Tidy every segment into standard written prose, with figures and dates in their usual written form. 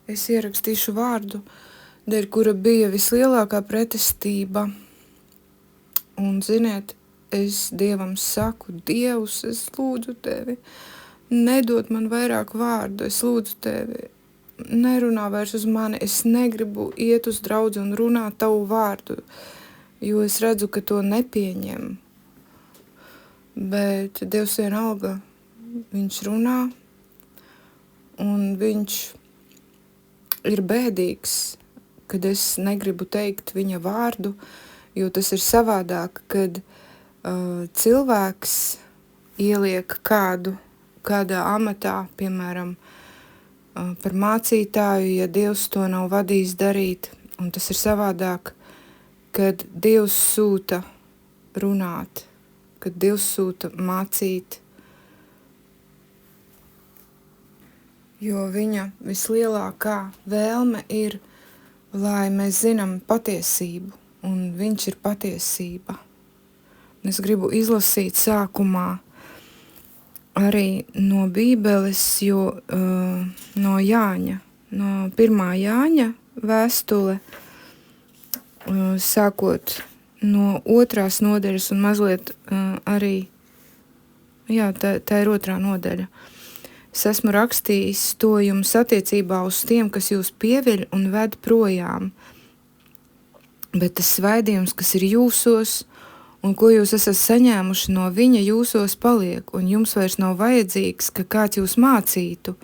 es ierakstīšu vārdu, dēļ kura bija vislielākā pretestība. Un, ziniet, es Dievam saku, Dievs, es lūdzu tevi, nedod man vairāk vārdu, es lūdzu tevi, nerunā vairs uz mani, es negribu iet uz draudzi un runāt tavu vārdu, jo es redzu, ka to nepieņem. Bet Dievs vienalga, viņš runā, un viņš ir bēdīgs, kad es negribu teikt viņa vārdu, jo tas ir savādāk, kad cilvēks ieliek kādā amatā, piemēram, par mācītāju, ja Dievs to nav vadījis darīt, un tas ir savādāk, kad Dievs sūta runāt, kad Dievs sūta mācīt, jo viņa vislielākā vēlme ir, lai mēs zinām patiesību, un viņš ir patiesība. Es gribu izlasīt sākumā arī no Bībeles, jo no Jāņa, no 1. Jāņa vēstule, sākot no 2. nodaļas un mazliet arī, tā ir 2. nodaļa. Es esmu rakstījis to jums attiecībā uz tiem, kas jūs pieviļ un ved projām, bet tas svaidījums, kas ir jūsos, un ko jūs esat saņēmuši no viņa, jūsos paliek, un jums vairs nav vajadzīgs, ka kāds jūs mācītu.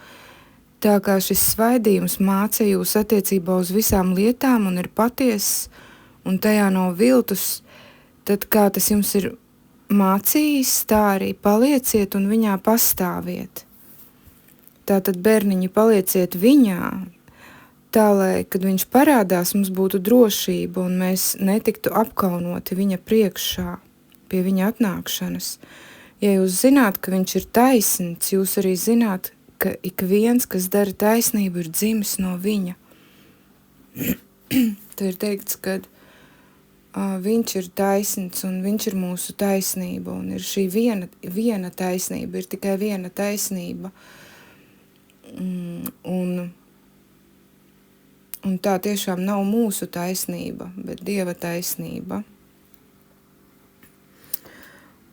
Tā kā šis svaidījums māca jūs attiecībā uz visām lietām un ir patiess, un tajā nav viltus, tad kā tas jums ir mācījis, tā arī palieciet un viņā pastāviet. Tātad, bērniņi, palieciet viņā, tā, lai, kad viņš parādās, mums būtu drošība un mēs netiktu apkaunoti viņa priekšā, pie viņa atnākšanas. Ja jūs zināt, ka viņš ir taisns, jūs arī zināt, ka ik viens, kas dara taisnību, ir dzimis no viņa. Te ir teikts, ka viņš ir taisns un viņš ir mūsu taisnība, un ir šī viena taisnība, ir tikai viena taisnība. Un tā tiešām nav mūsu taisnība, bet Dieva taisnība.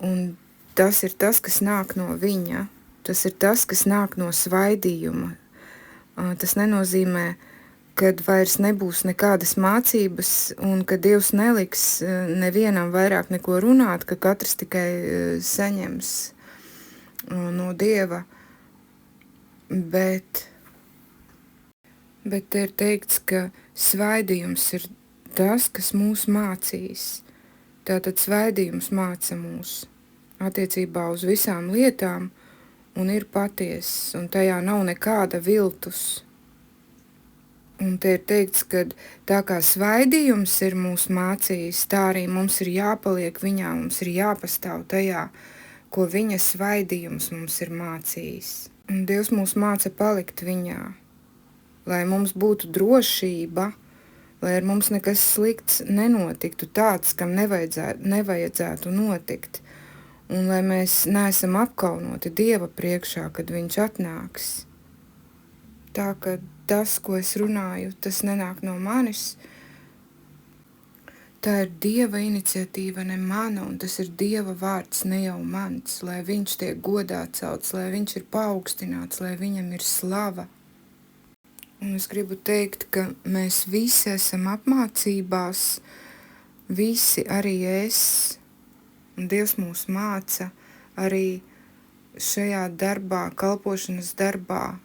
Un tas ir tas, kas nāk no viņa. Tas ir tas, kas nāk no svaidījuma. Tas nenozīmē, kad vairs nebūs nekādas mācības un ka Dievs neliks nevienam vairāk neko runāt, ka katrs tikai saņems no Dieva. Bet te ir teikts, ka svaidījums ir tas, kas mūs mācīs. Tātad svaidījums māca mūs attiecībā uz visām lietām un ir patiess, un tajā nav nekāda viltus. Un te ir teikts, ka tā kā svaidījums ir mūs mācījis, tā arī mums ir jāpaliek viņā, mums ir jāpastāv tajā, ko viņa svaidījums mums ir mācījis. Un Dievs mūs māca palikt viņā, lai mums būtu drošība, lai ar mums nekas slikts nenotiktu, tāds, kam nevajadzētu notikt, un lai mēs neesam apkaunoti Dieva priekšā, kad viņš atnāks. Tā, ka tas, ko es runāju, tas nenāk no manis, tā ir Dieva iniciatīva, ne mana, un tas ir Dieva vārds, ne jau mans, lai viņš tiek godā celts, lai viņš ir paaugstināts, lai viņam ir slava. Un es gribu teikt, ka mēs visi esam apmācībās, visi arī es, un Dievs mūs māca arī šajā darbā, kalpošanas darbā.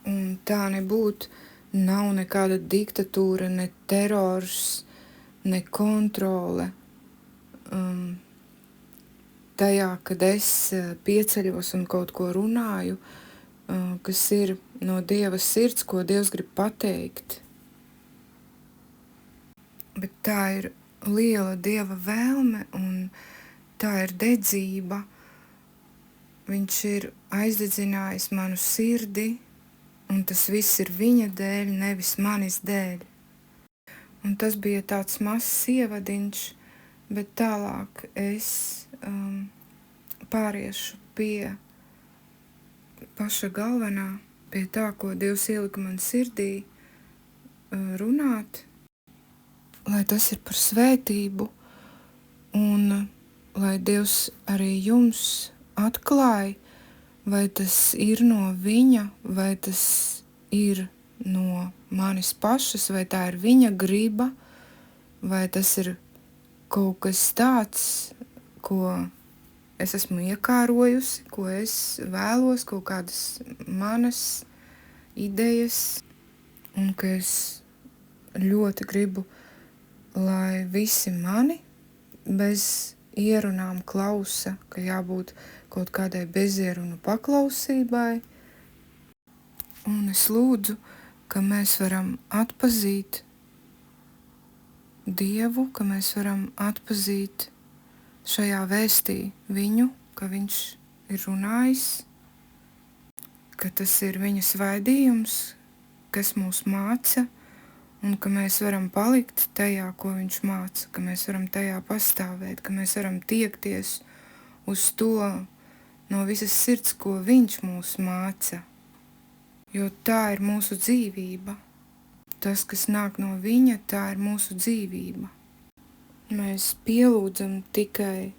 Un tā nebūtu, nav nekāda diktatūra, ne terors, ne kontrole. Tajā, kad es pieceļos un kaut ko runāju, kas ir no Dieva sirds, ko Dievs grib pateikt. Bet tā ir liela Dieva vēlme un tā ir dedzība. Viņš ir aizdedzinājis manu sirdi un tas viss ir viņa dēļ, nevis manis dēļ. Un tas bija tāds mazs ievadiņš, bet tālāk es pāriešu pie paša galvenā, pie tā, ko Dievs ielika man sirdī runāt, lai tas ir par svētību, un lai Dievs arī jums atklāj, vai tas ir no viņa, vai tas ir no manis pašas, vai tā ir viņa griba, vai tas ir kaut kas tāds, ko es esmu iekārojusi, ko es vēlos, kaut kādas manas idejas, un ka es ļoti gribu, lai visi mani bez ierunām klausa, ka jābūt kaut kādai bezierunu paklausībai. Un es lūdzu, ka mēs varam atpazīt Dievu, ka mēs varam atpazīt šajā vēstī viņu, ka viņš ir runājis, ka tas ir viņa svaidījums, kas mūs māca, un ka mēs varam palikt tajā, ko viņš māca, ka mēs varam tajā pastāvēt, ka mēs varam tiekties uz to no visas sirds, ko viņš mūs māca, jo tā ir mūsu dzīvība. Tas, kas nāk no viņa, tā ir mūsu dzīvība. Mēs pielūdzam tikai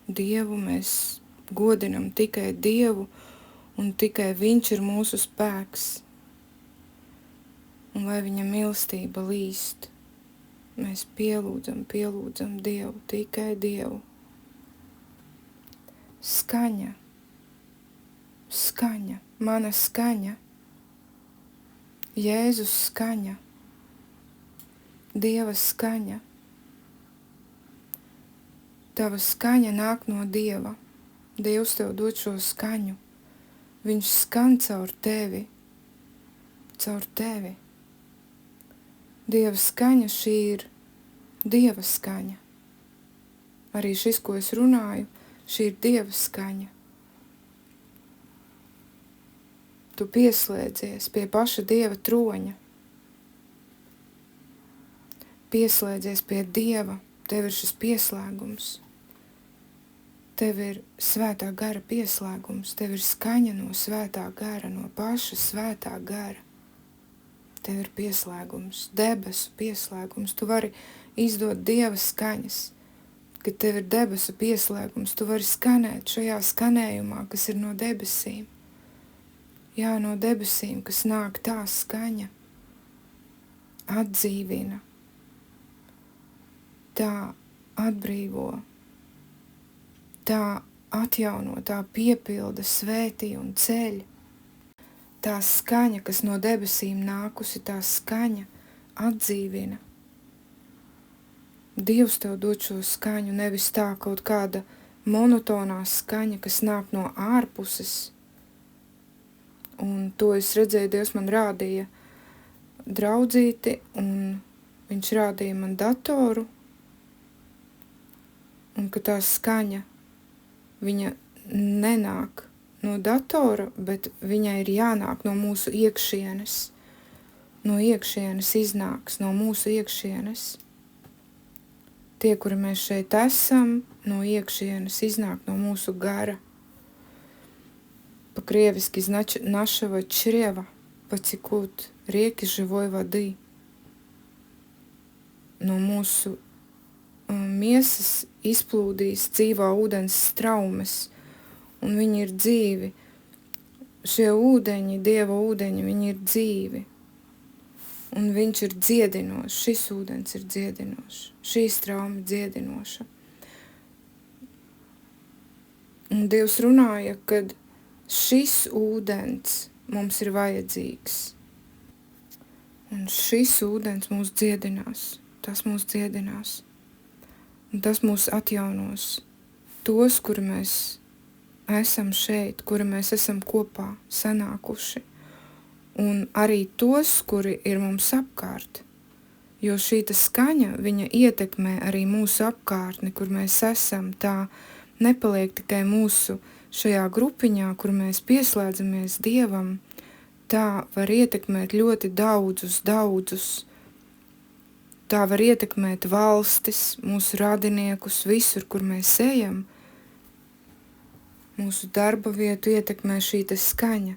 Dievu, mēs godinam tikai Dievu, un tikai viņš ir mūsu spēks. Un lai viņa mīlestība līst, mēs pielūdzam Dievu, tikai Dievu. Skaņa, mana skaņa, Jēzus skaņa, Dieva skaņa. Tava skaņa nāk no Dieva. Dievs tev dod šo skaņu. Viņš skan caur tevi. Dieva skaņa, šī ir Dieva skaņa. Arī šis, ko es runāju, šī ir Dieva skaņa. Tu pieslēdzies pie paša Dieva troņa. Pieslēdzies pie Dieva, tev ir šis pieslēgums. Tev ir svētā gara pieslēgums, tev ir skaņa no svētā gara, no paša svētā gara. Tev ir pieslēgums, debesu pieslēgums, tu vari izdot Dieva skaņas, kad tev ir debesu pieslēgums, tu vari skanēt šajā skanējumā, kas ir no debesīm. Jā, no debesīm, kas nāk tā skaņa, atdzīvina, tā atbrīvo, tā atjauno, tā piepilda, svētī un ceļ. Tā skaņa, kas no debesīm nākusi, tā skaņa atdzīvina. Dievs tev dod šo skaņu, nevis tā kaut kāda monotonā skaņa, kas nāk no ārpuses. Un to es redzēju, Dievs man rādīja draudzīti, un viņš rādīja man datoru, un ka tā skaņa, viņa nenāk no datora, bet viņai ir jānāk no mūsu iekšienes. No iekšienes iznāks, no mūsu iekšienes. Tie, kuri mēs šeit esam, no iekšienes iznāk no mūsu gara. По-кревски значит нашего чрева потекут реки живой воды. No mūsu miesas izplūdīs dzīvā ūdens straumes, un viņi ir dzīvi. Šie ūdeņi, Dieva ūdeņi, viņi ir dzīvi. Un viņš ir dziedinošs, šis ūdens ir dziedinošs, šī strauma dziedinoša. Un Dievs runāja, kad šis ūdens mums ir vajadzīgs. Un šis ūdens mūs dziedinās, tas mūs dziedinās. Un tas mūs atjaunos. Tos, kuri mēs esam šeit, kuri mēs esam kopā sanākuši. Un arī tos, kuri ir mums apkārt. Jo šīta skaņa, viņa ietekmē arī mūsu apkārtni, kur mēs esam. Tā nepaliek tikai mūsu šajā grupiņā, kur mēs pieslēdzamies Dievam, tā var ietekmēt ļoti daudzus. Tā var ietekmēt valstis, mūsu radiniekus, visur, kur mēs ejam. Mūsu darba vietu ietekmē šīta skaņa,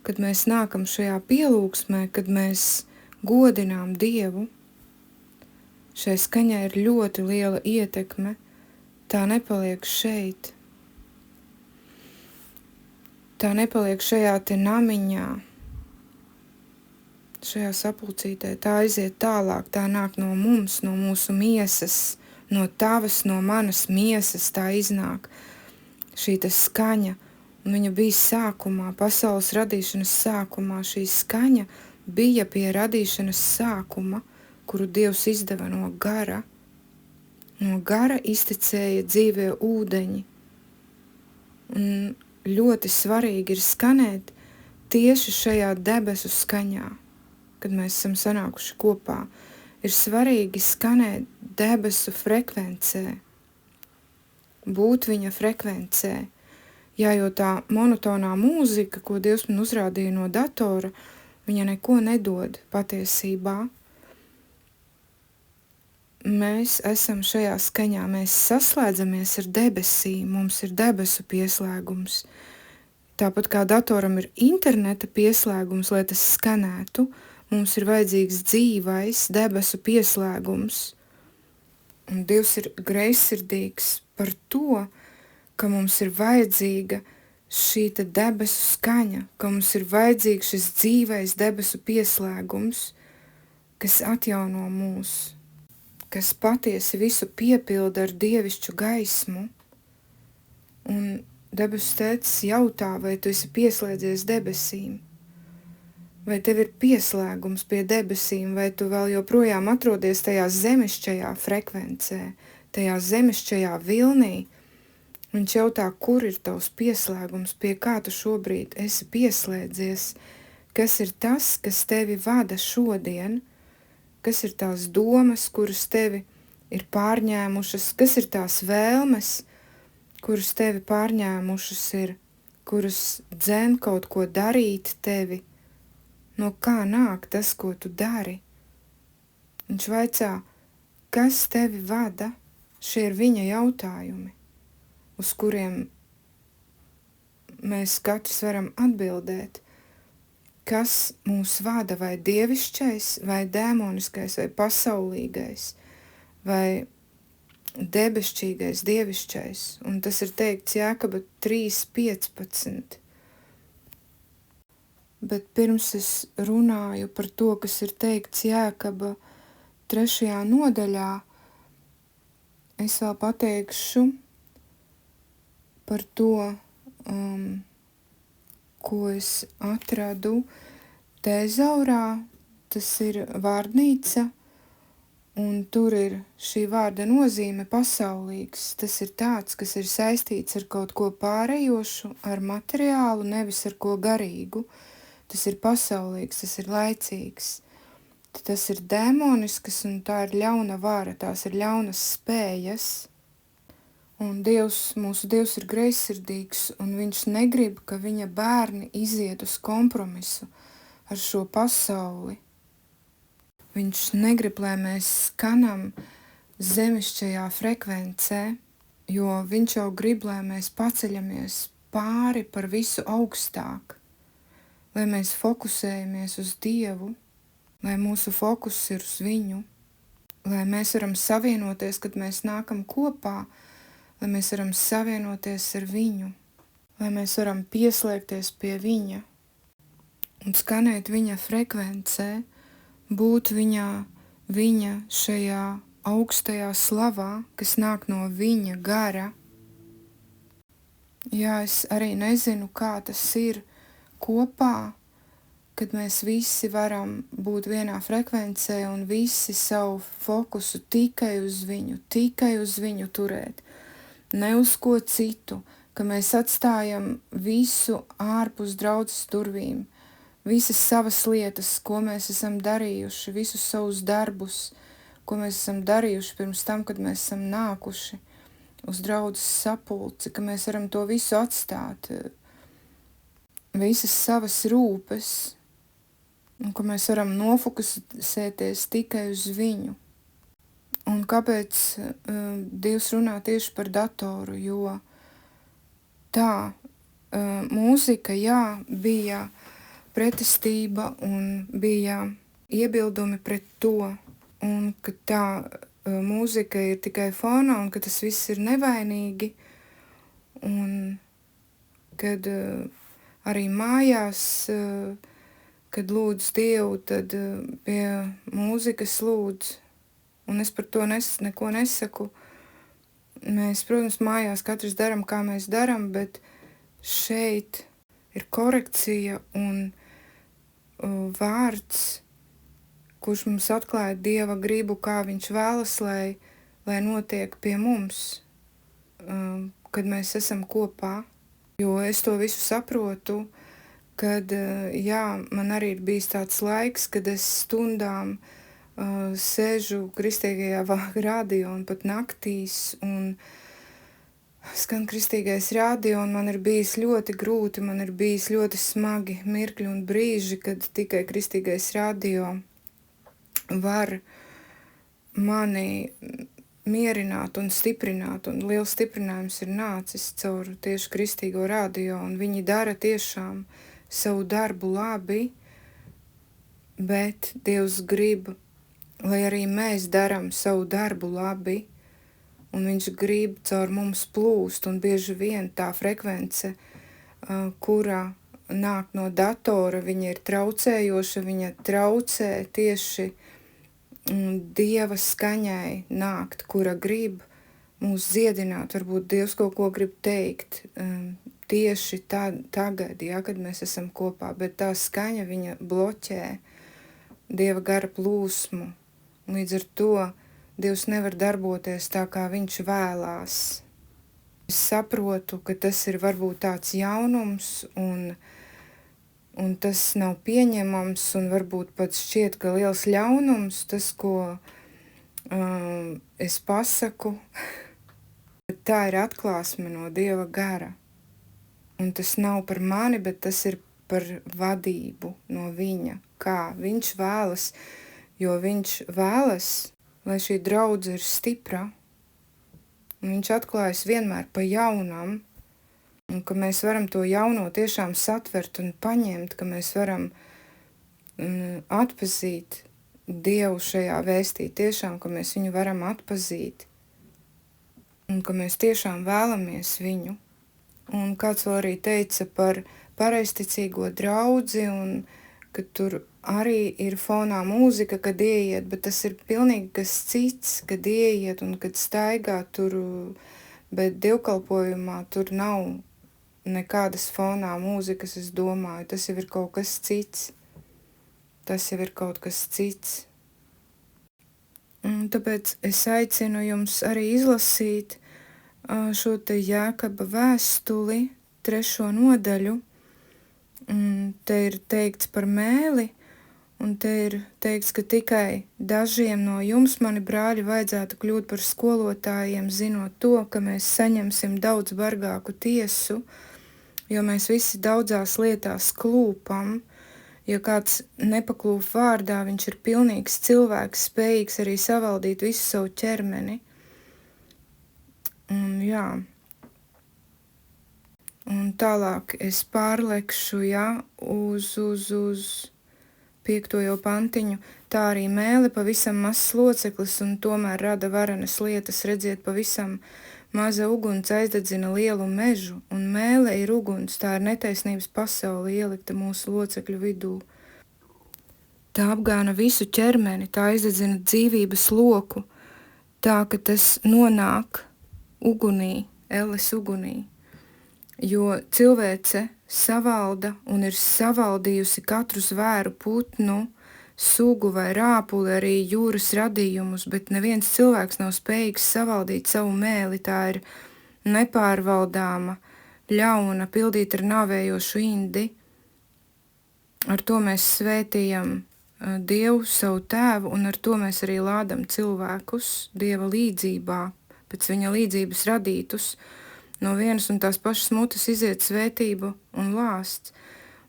kad mēs nākam šajā pielūgsmē, kad mēs godinām Dievu, šai skaņai ir ļoti liela ietekme, tā nepaliek šeit. Tā nepaliek šajā te namiņā, šajā sapulcītē, tā aiziet tālāk, tā nāk no mums, no mūsu miesas, no tavas, no manas miesas, tā iznāk šī te skaņa, un viņa bija sākumā, pasaules radīšanas sākumā, šī skaņa bija pie radīšanas sākuma, kuru Dievs izdeva no gara iztecēja dzīvie ūdeņi, un ļoti svarīgi ir skanēt tieši šajā debesu skaņā, kad mēs esam sanākuši kopā. Ir svarīgi skanēt debesu frekvencē, būt viņa frekvencē. Jā, jo tā monotonā mūzika, ko Dievs man uzrādīja no datora, viņa neko nedod patiesībā. Mēs esam šajā skaņā, mēs saslēdzamies ar debesīm, mums ir debesu pieslēgums. Tāpat kā datoram ir interneta pieslēgums, lai tas skanētu, mums ir vajadzīgs dzīvais debesu pieslēgums. Un Dievs ir greizsirdīgs par to, ka mums ir vajadzīga šī debesu skaņa, ka mums ir vajadzīgs šis dzīvais debesu pieslēgums, kas atjauno mūs, kas patiesi visu piepilda ar dievišķu gaismu. Un debesu tētis jautā, vai tu esi pieslēdzies debesīm, vai tev ir pieslēgums pie debesīm, vai tu vēl joprojām atrodies tajā zemišķajā frekvencē, tajā zemišķajā vilnī. Viņš jautā, kur ir tavs pieslēgums, pie kā tu šobrīd esi pieslēdzies, kas ir tas, kas tevi vada šodien, kas ir tās domas, kuras tevi ir pārņēmušas, kas ir tās vēlmes, kuras tevi pārņēmušas ir, kuras dzen kaut ko darīt tevi, no kā nāk tas, ko tu dari. Viņš vaicā, kas tevi vada, šie ir viņa jautājumi, uz kuriem mēs katrs varam atbildēt. Kas mūs vada, vai dievišķais, vai dēmoniskais, vai pasaulīgais, vai debesšķīgais, dievišķais. Un tas ir teikts Jākaba 3.15. Bet pirms es runāju par to, kas ir teikts Jākaba 3. nodaļā, es vēl pateikšu par to, ko es atradu Tēzaurā, tas ir vārdnīca, un tur ir šī vārda nozīme pasaulīgs. Tas ir tāds, kas ir saistīts ar kaut ko pārējošu, ar materiālu, nevis ar ko garīgu. Tas ir pasaulīgs, tas ir laicīgs. Tas ir dēmonisks, un tā ir ļauna vara, tās ir ļaunas spējas. Un mūsu Dievs ir greizsirdīgs, un viņš negrib, ka viņa bērni iziet uz kompromisu ar šo pasauli. Viņš negrib, lai mēs skanam zemišķajā frekvencē, jo viņš jau grib, lai mēs paceļamies pāri par visu augstāk, lai mēs fokusējamies uz Dievu, lai mūsu fokus ir uz viņu, lai mēs varam savienoties, kad mēs nākam kopā, lai mēs varam savienoties ar viņu, lai mēs varam pieslēgties pie viņa un skanēt viņa frekvencē, būt viņa šajā augstajā slavā, kas nāk no viņa gara. Jā, es arī nezinu, kā tas ir kopā, kad mēs visi varam būt vienā frekvencē un visi savu fokusu tikai uz viņu turēt. Ne uz ko citu, ka mēs atstājam visu ārpus draudzes durvīm, visas savas lietas, ko mēs esam darījuši, visus savus darbus, ko mēs esam darījuši pirms tam, kad mēs esam nākuši uz draudzes sapulci, ka mēs varam to visu atstāt, visas savas rūpes, un ka mēs varam nofokusēties tikai uz viņu. Un kāpēc Dievs runā tieši par datoru, jo tā mūzika, jā, bija pretestība un bija iebildumi pret to, un ka tā mūzika ir tikai fonā un ka tas viss ir nevainīgi, un kad arī mājās, kad lūdzu Dievu, tad pie mūzikas lūdzu, un es par to neko nesaku. Mēs, protams, mājās katrs daram, kā mēs daram, bet šeit ir korekcija un vārds, kurš mums atklāja Dieva gribu, kā viņš vēlas, lai notiek pie mums, kad mēs esam kopā. Jo es to visu saprotu, kad, jā, man arī ir bijis tāds laiks, kad es stundām sēžu kristīgajā radio un pat naktīs un skan kristīgais radio, un man ir bijis ļoti grūti, man ir bijis ļoti smagi mirkļi un brīži, kad tikai kristīgais radio var mani mierināt un stiprināt, un liels stiprinājums ir nācis caur tieši kristīgo radio, un viņi dara tiešām savu darbu labi, bet Dievs grib, lai arī mēs daram savu darbu labi, un viņš grib caur mums plūst, un bieži vien tā frekvence, kura nāk no datora, viņa ir traucējoša, viņa traucē tieši Dieva skaņai nākt, kura grib mūs dziedināt, varbūt Dievs kaut ko grib teikt tieši tagad, ja, kad mēs esam kopā, bet tā skaņa viņa bloķē Dieva gara plūsmu, līdz ar to Dievs nevar darboties tā, kā viņš vēlās. Es saprotu, ka tas ir varbūt tāds jaunums un tas nav pieņemams un varbūt pat šķiet, ka liels ļaunums, tas, ko es pasaku, tā ir atklāsme no Dieva gara. Un tas nav par mani, bet tas ir par vadību no viņa, kā viņš vēlas, jo viņš vēlas, lai šī draudze ir stipra, un viņš atklājas vienmēr pa jaunam, un ka mēs varam to jauno tiešām satvert un paņemt, ka mēs varam atpazīt Dievu šajā vēstī, tiešām, ka mēs viņu varam atpazīt, un ka mēs tiešām vēlamies viņu. Un kāds vēl arī teica par pareizticīgo draudzi, un ka tur arī ir fonā mūzika, kad ieiet, bet tas ir pilnīgi kas cits, kad ieiet un kad staigā tur, bet dievkalpojumā tur nav nekādas fonā mūzikas, es domāju, tas jau ir kaut kas cits. Tas jau ir kaut kas cits. Un tāpēc es aicinu jums arī izlasīt šo te Jēkaba vēstuli, 3. nodaļu. Te ir teikts par mēli, un te ir teikts, ka tikai dažiem no jums, mani brāļi, vajadzētu kļūt par skolotājiem, zinot to, ka mēs saņemsim daudz bargāku tiesu, jo mēs visi daudzās lietās klūpam. Ja kāds nepaklūp vārdā, viņš ir pilnīgs cilvēks, spējīgs arī savaldīt visu savu ķermeni. Un jā. Un tālāk es pārlekšu, uz 5. pantiņu. Tā arī mēle pavisam mazs loceklis un tomēr rada varenas lietas, redziet, pavisam maza uguns aizdedzina lielu mežu, un mēle ir uguns, tā ir netaisnības pasaule ielikta mūsu locekļu vidū. Tā apgāna visu ķermeni, tā aizdedzina dzīvības loku, tā, ka tas nonāk ugunī, elles ugunī. Jo cilvēce savalda un ir savaldījusi katru zvēru, putnu, sugu vai rāpuli, arī jūras radījumus, bet neviens cilvēks nav spējīgs savaldīt savu mēli, tā ir nepārvaldāma, ļauna, pildīta ar nāvējošu indi. Ar to mēs svētījam Dievu, savu tēvu, un ar to mēs arī lādam cilvēkus Dieva līdzībā, pēc viņa līdzības radītus. No vienas un tās pašas mutes iziet svētība un lāsts.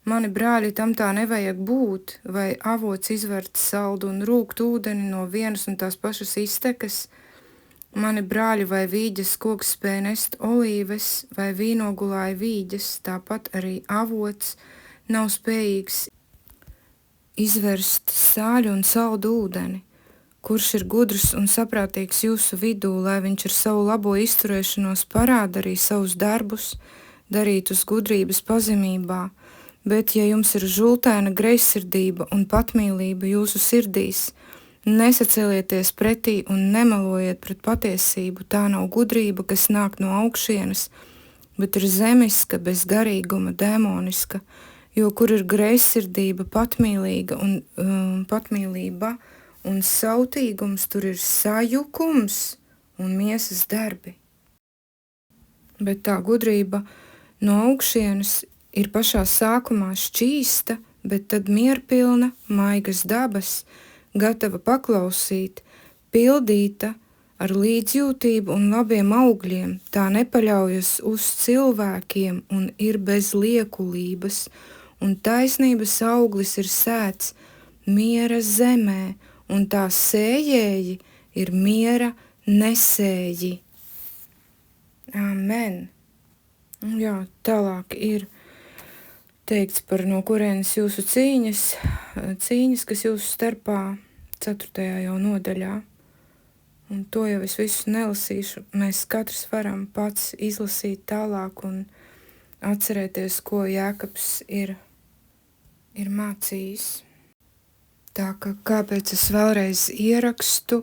Mani brāļi, tam tā nevajag būt, vai avots izvert saldu un rūkt ūdeni no vienas un tās pašas iztekas. Mani brāļi, vai vīģes koks spēj nest olīves, vai vīnogulāja vīģes, tāpat arī avots nav spējīgs izverst sāļu un saldu ūdeni? Kurš ir gudrs un saprātīgs jūsu vidū, lai viņš ar savu labo izturēšanos parāda arī savus darbus, darīt uz gudrības pazemībā, bet ja jums ir žultaina greizsirdība un patmīlība jūsu sirdīs, nesacelieties pretī un nemelojiet pret patiesību, tā nav gudrība, kas nāk no augšienes, bet ir zemiska, bez garīguma, dēmoniska, jo kur ir greizsirdība, patmīlība un sautīgums, tur ir sajukums un miesas darbi. Bet tā gudrība no augšienes ir pašā sākumā šķīsta, bet tad mierpilna, maigas dabas, gatava paklausīt, pildīta ar līdzjūtību un labiem augļiem, tā nepaļaujas uz cilvēkiem un ir bez liekulības, un taisnības auglis ir sēts miera zemē, un tā sējēji ir miera nesēji. Amen. Jā, tālāk ir teikts par no kurienes jūsu cīņas, kas jūsu starpā 4. jau nodaļā. Un to jau es visu nelasīšu. Mēs katrs varam pats izlasīt tālāk un atcerēties, ko Jēkabs ir mācījis. Tā ka kāpēc es vēlreiz ierakstu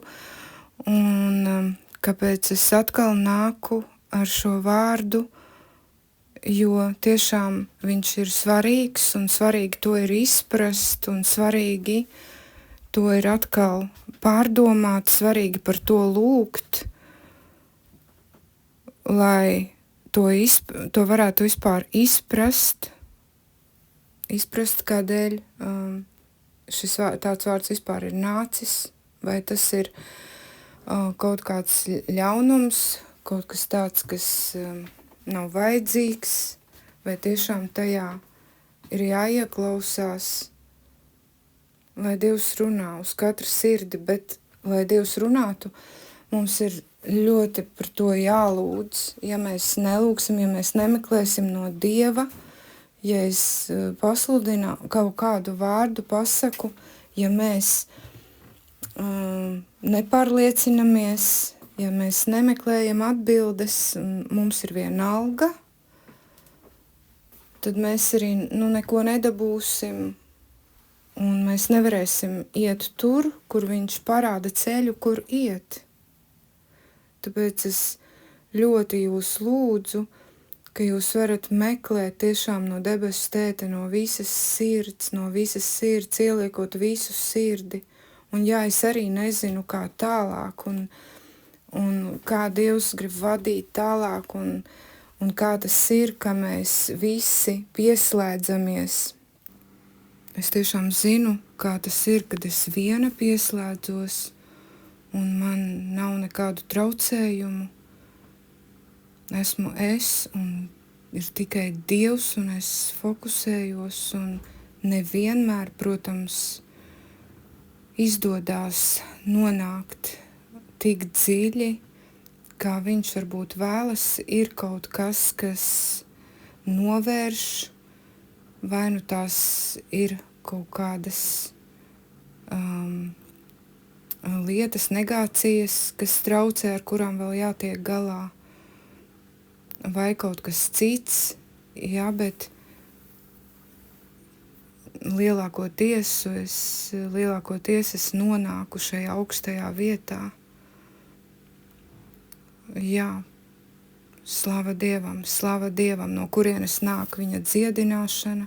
un kāpēc es atkal nāku ar šo vārdu, jo tiešām viņš ir svarīgs un svarīgi to ir izprast un svarīgi to ir atkal pārdomāt, svarīgi par to lūgt, lai to varētu vispār izprast, kādēļ tāds vārds vispār ir nācis, vai tas ir kaut kāds ļaunums, kaut kas tāds, kas nav vajadzīgs, vai tiešām tajā ir jāieklausās, lai Dievs runā uz katru sirdi, bet, lai Dievs runātu, mums ir ļoti par to jālūdz. Ja mēs nelūgsim, ja mēs nemeklēsim no Dieva, ja es pasludinu kaut kādu vārdu, pasaku, ja mēs nepārliecinamies, ja mēs nemeklējam atbildes, mums ir vienalga, tad mēs arī neko nedabūsim, un mēs nevarēsim iet tur, kur viņš parāda ceļu, kur iet. Tāpēc es ļoti jūs lūdzu, ka jūs varat meklēt tiešām no debesu tēta, no visas sirds, ieliekot visu sirdi. Un jā, es arī nezinu, kā tālāk, un kā Dievs grib vadīt tālāk, un kā tas ir, ka mēs visi pieslēdzamies. Es tiešām zinu, kā tas ir, kad es viena pieslēdzos, un man nav nekādu traucējumu. Esmu es, un ir tikai Dievs, un es fokusējos, un nevienmēr, protams, izdodās nonākt tik dziļi, kā viņš varbūt vēlas, ir kaut kas, kas novērš, vai nu tās ir kaut kādas lietas, negācijas, kas traucē, ar kurām vēl jātiek galā, vai kaut kas cits, jā, bet lielākoties es nonāku šajā augstajā vietā. Jā, slava Dievam, no kurienes nāk viņa dziedināšana,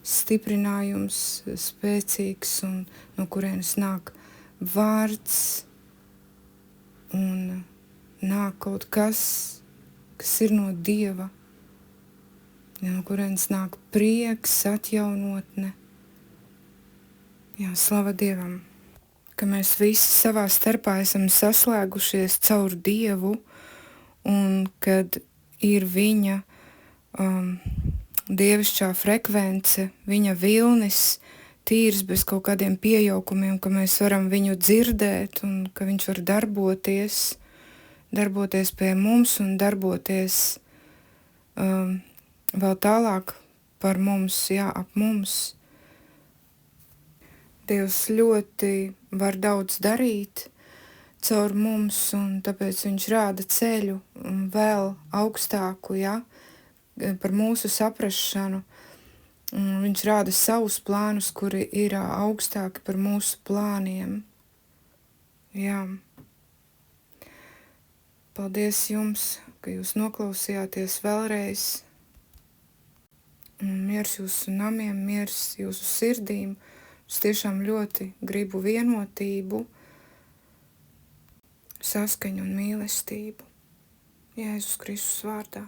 stiprinājums spēcīgs, un no kurienes nāk vārds, un nāk kaut kas, kas ir no Dieva, no kurienes nāk prieks, atjaunotne. Jā, slava Dievam, ka mēs visi savā starpā esam saslēgušies caur Dievu, un kad ir viņa dievišķā frekvence, viņa vilnis, tīrs bez kaut kādiem piejaukumiem, ka mēs varam viņu dzirdēt un ka viņš var darboties pie mums un darboties vēl tālāk par mums, jā, ap mums. Dievs ļoti var daudz darīt caur mums, un tāpēc viņš rāda ceļu vēl augstāku, ja, par mūsu saprašanu. Viņš rāda savus plānus, kuri ir augstāki par mūsu plāniem. Jā. Paldies jums, ka jūs noklausījāties vēlreiz. Miers jūsu namiem, miers jūsu sirdīm. Es tiešām ļoti gribu vienotību, saskaņu un mīlestību. Jēzus Kristus vārdā,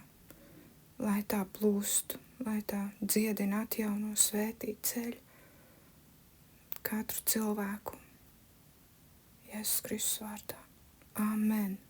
lai tā plūstu, lai tā dziedina, atjauno, svētī ceļu katru cilvēku. Jēzus Kristus vārdā. Amen.